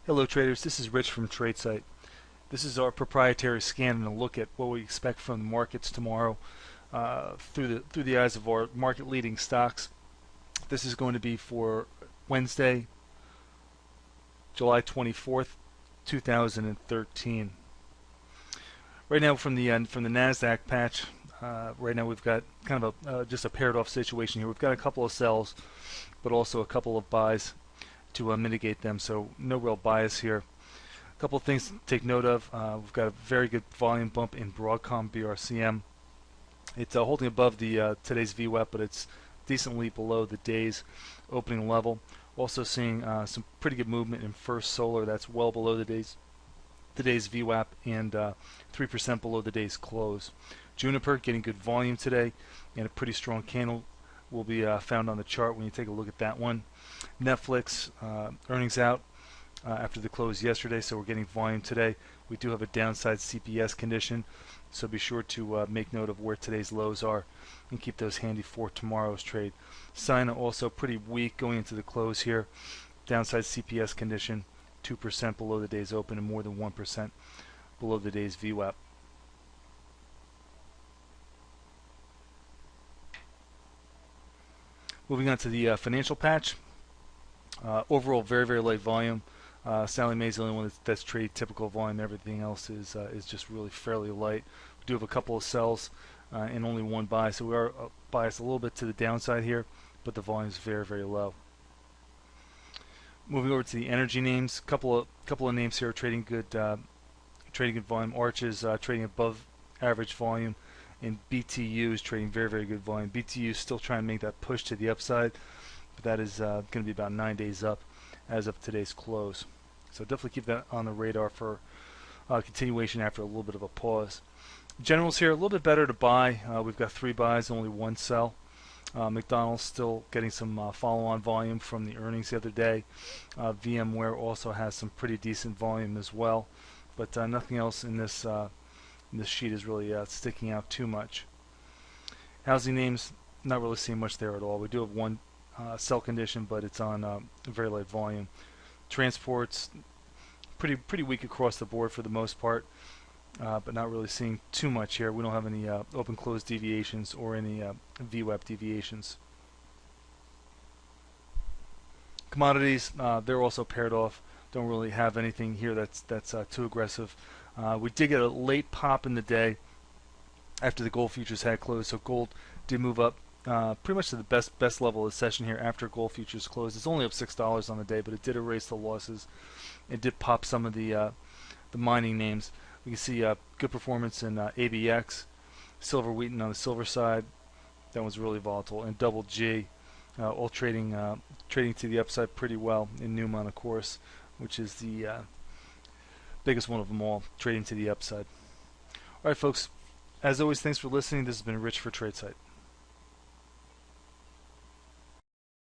Hello traders, this is Rich from tradesight. This is our proprietary scan and a look at what we expect from the markets tomorrow through the eyes of our market leading stocks. This is going to be for Wednesday, July 24th, 2013. Right now from the Nasdaq patch, right now we've got kind of just a paired off situation here. We've got a couple of sells, but also a couple of buys to mitigate them, so no real bias here. A couple of things to take note of. We've got a very good volume bump in Broadcom BRCM. It's holding above the today's VWAP, but it's decently below the day's opening level. Also seeing some pretty good movement in First Solar. That's well below the day's VWAP and 3% below the day's close. Juniper getting good volume today, and a pretty strong candle will be found on the chart when you take a look at that one. Netflix earnings out after the close yesterday, so we're getting volume today. We do have a downside CPS condition, so be sure to make note of where today's lows are and keep those handy for tomorrow's trade. Sina also pretty weak going into the close here. Downside CPS condition, 2% below the day's open and more than 1% below the day's VWAP. Moving on to the financial patch. Overall, very light volume. Sallie Mae's the only one that's trade typical volume. Everything else is just really fairly light. We do have a couple of sells and only one buy, so we are biased a little bit to the downside here, but the volume is very low. Moving over to the energy names, couple of names here are trading good volume. Arch is trading above average volume, and BTU is trading very good volume. BTU is still trying to make that push to the upside, but that is going to be about 9 days up as of today's close. So definitely keep that on the radar for continuation after a little bit of a pause. Generals here a little bit better to buy. We've got 3 buys, only 1 sell. McDonald's still getting some follow-on volume from the earnings the other day. VMware also has some pretty decent volume as well, but nothing else in this sheet is really sticking out too much. Housing names, not really seeing much there at all. We do have one sell condition, but it's on very light volume. Transports, pretty weak across the board for the most part, but not really seeing too much here. We don't have any open-close deviations or any VWAP deviations. Commodities, they're also paired off. Don't really have anything here that's too aggressive. We did get a late pop in the day after the gold futures had closed, so gold did move up pretty much to the best level of the session here after gold futures closed. It's only up $6 on the day, but it did erase the losses. It did pop some of the mining names. We can see good performance in ABX, Silver Wheaton on the silver side. That was really volatile, and Double G, all trading to the upside pretty well. In Newmont, of course, which is the biggest one of them all, trading to the upside. All right, folks. As always, thanks for listening. This has been Rich for tradesight.